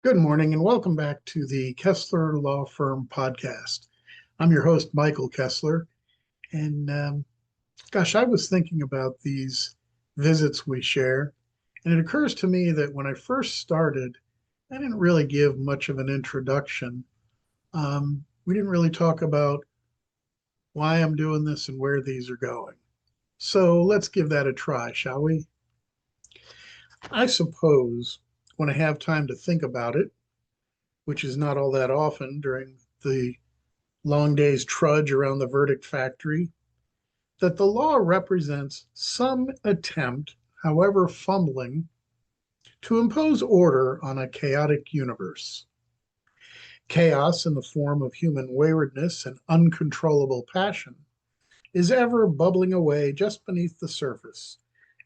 Good morning and welcome back to the Kessler Law Firm podcast. I'm your host, Michael Kessler. And I was thinking about these visits we share. And it occurs to me that when I first started, I didn't really give much of an introduction. We didn't really talk about why I'm doing this and where these are going. So let's give that a try, shall we? I suppose when I have time to think about it, which is not all that often during the long day's trudge around the verdict factory, that the law represents some attempt, however fumbling, to impose order on a chaotic universe. Chaos in the form of human waywardness and uncontrollable passion is ever bubbling away just beneath the surface,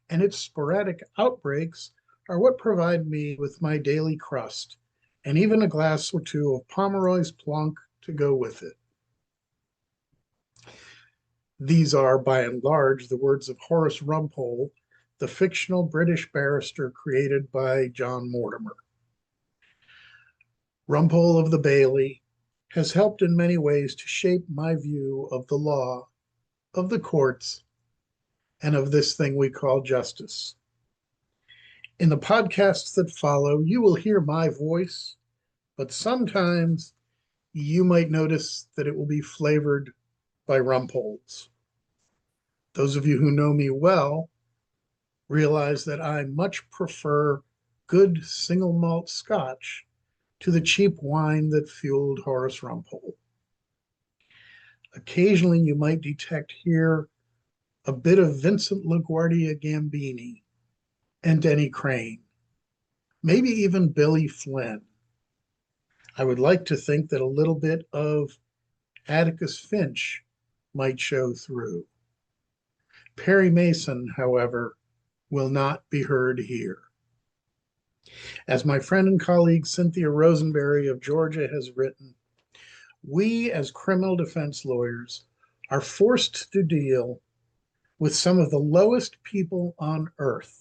and its sporadic outbreaks are what provide me with my daily crust and even a glass or two of Pomeroy's Plunk to go with it. These are, by and large, the words of Horace Rumpole, the fictional British barrister created by John Mortimer. Rumpole of the Bailey has helped in many ways to shape my view of the law, of the courts, and of this thing we call justice. In the podcasts that follow, you will hear my voice, but sometimes you might notice that it will be flavored by Rumpole's. Those of you who know me well realize that I much prefer good single malt scotch to the cheap wine that fueled Horace Rumpole. Occasionally you might detect here a bit of Vincent LaGuardia Gambini and Denny Crane, maybe even Billy Flynn. I would like to think that a little bit of Atticus Finch might show through. Perry Mason, however, will not be heard here. As my friend and colleague Cynthia Rosenberry of Georgia has written, we as criminal defense lawyers are forced to deal with some of the lowest people on earth,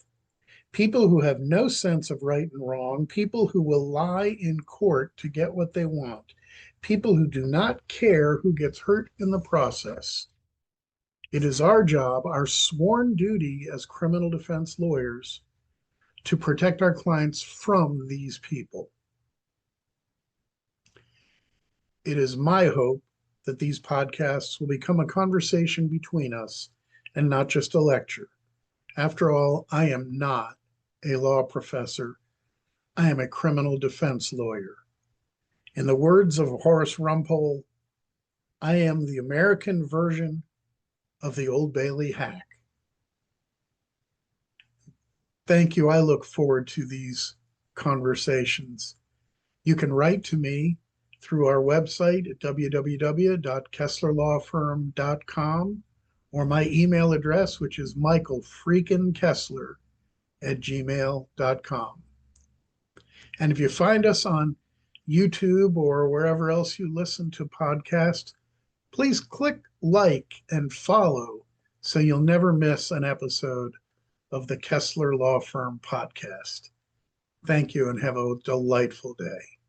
people who have no sense of right and wrong, people who will lie in court to get what they want, people who do not care who gets hurt in the process. It is our job, our sworn duty as criminal defense lawyers, to protect our clients from these people. It is my hope that these podcasts will become a conversation between us and not just a lecture. After all, I am not a law professor. I am a criminal defense lawyer. In the words of Horace Rumpole, I am the American version of the Old Bailey hack. Thank you. I look forward to these conversations. You can write to me through our website at www.kesslerlawfirm.com or my email address, which is michaelfreakinkessler@gmail.com. And if you find us on YouTube or wherever else you listen to podcasts, please click like and follow so you'll never miss an episode of the Kessler Law Firm podcast. Thank you and have a delightful day.